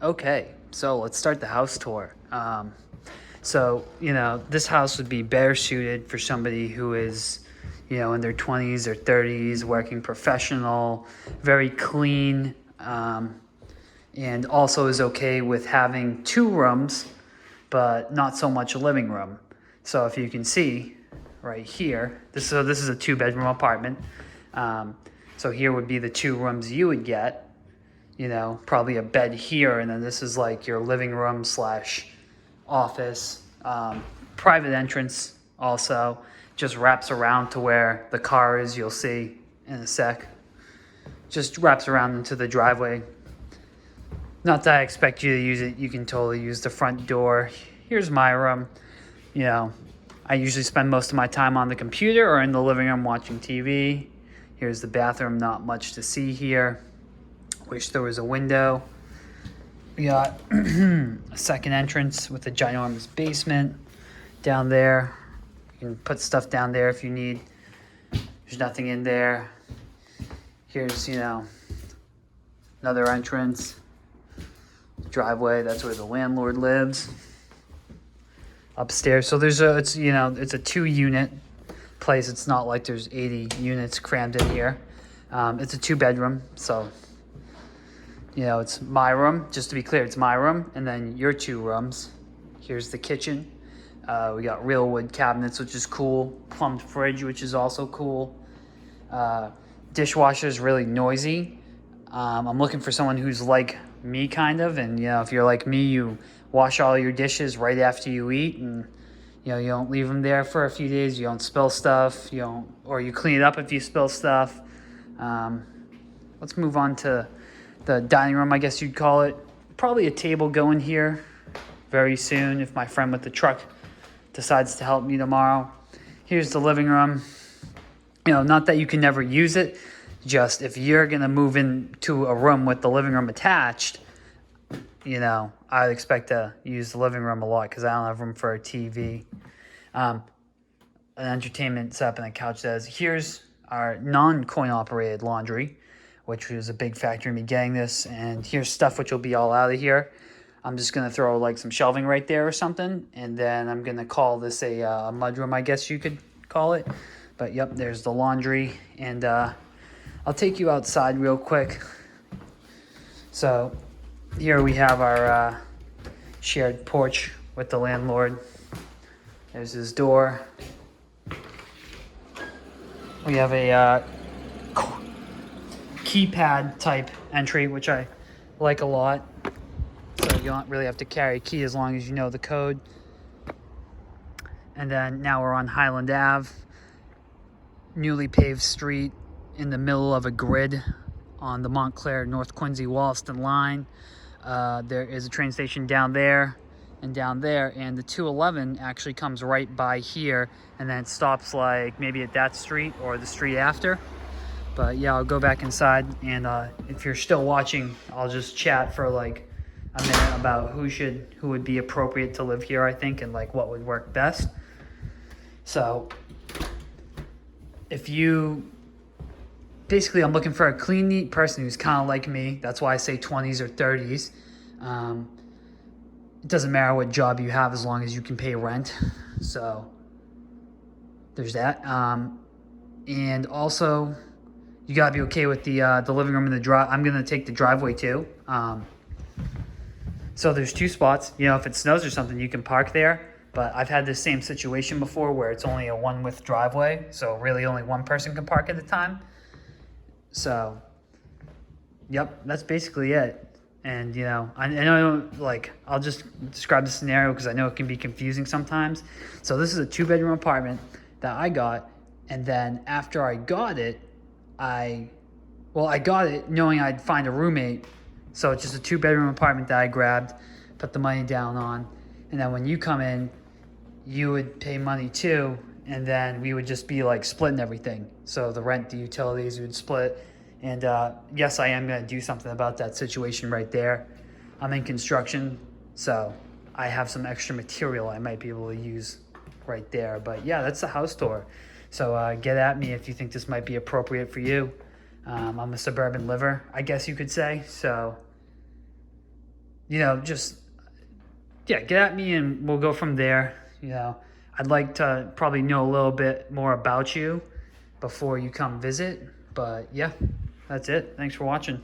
Okay, so let's start the house tour. This house would be better suited for somebody who is, in their 20s or 30s, working professional, very clean, and also is okay with having two rooms, but not so much a living room. So if you can see right here, this is a two-bedroom apartment. So here would be the two rooms you would get. Probably a bed here, and then this is like your living room slash office. Private entrance also just wraps around to where the car is, you'll see in a sec. Just wraps around into the driveway. Not that I expect you to use it, you can totally use the front door. Here's my room. I usually spend most of my time on the computer or in the living room watching TV. Here's the bathroom, not much to see here. Wish there was a window. We got a second entrance with a ginormous basement down there. You can put stuff down there if you need. There's nothing in there. Here's, another entrance. Driveway, that's where the landlord lives. Upstairs. So it's a 2-unit place. It's not like there's 80 units crammed in here. It's a 2-bedroom, so it's my room. Just to be clear, it's my room, and then your 2 rooms. Here's the kitchen. We got real wood cabinets, which is cool. Plumbed fridge, which is also cool. Dishwasher is really noisy. I'm looking for someone who's like me, kind of. And, if you're like me, you wash all your dishes right after you eat, and, you don't leave them there for a few days. You don't spill stuff. Or you clean it up if you spill stuff. Let's move on to the dining room, I guess you'd call it. Probably a table going here very soon if my friend with the truck decides to help me tomorrow. Here's the living room. Not that you can never use it, just if you're going to move into a room with the living room attached, I'd expect to use the living room a lot because I don't have room for a TV. An entertainment setup and a couch says, here's our non-coin operated laundry, which was a big factor in me getting this. And here's stuff which will be all out of here. I'm just going to throw like some shelving right there or something. And then I'm going to call this a mudroom, I guess you could call it. But yep, there's the laundry. And I'll take you outside real quick. So here we have our shared porch with the landlord. There's his door. We have a keypad type entry, which I like a lot. So you don't really have to carry a key as long as you know the code. And then now we're on Highland Ave, newly paved street in the middle of a grid on the Montclair North Quincy Wollaston line. There is a train station down there and down there, and the 211 actually comes right by here and then it stops like maybe at that street or the street after. But yeah, I'll go back inside, and if you're still watching, I'll just chat for like a minute about who would be appropriate to live here, I think, and like what would work best. So basically I'm looking for a clean, neat person who's kind of like me. That's why I say 20s or 30s. It doesn't matter what job you have as long as you can pay rent. So there's that. And also, you gotta be okay with the living room and the drive. I'm gonna take the driveway too. So there's 2 spots. If it snows or something, you can park there. But I've had this same situation before where it's only a one-width driveway, so really only one person can park at a time. So, yep, that's basically it. And I know, like, I'll just describe the scenario because I know it can be confusing sometimes. So this is a 2-bedroom apartment that I got, and then after I got it, I got it knowing I'd find a roommate. So it's just a 2-bedroom apartment that I grabbed, put the money down on, and then when you come in, you would pay money too, and then we would just be like splitting everything. So the rent, the utilities, we would split. And yes, I am going to do something about that situation right there. I'm in construction, so I have some extra material I might be able to use right there. But yeah, that's the house tour. So get at me if you think this might be appropriate for you. I'm a suburban liver, I guess you could say. So you know, just, yeah, get at me and we'll go from there. You know, I'd like to probably know a little bit more about you before you come visit. But yeah, that's it. Thanks for watching.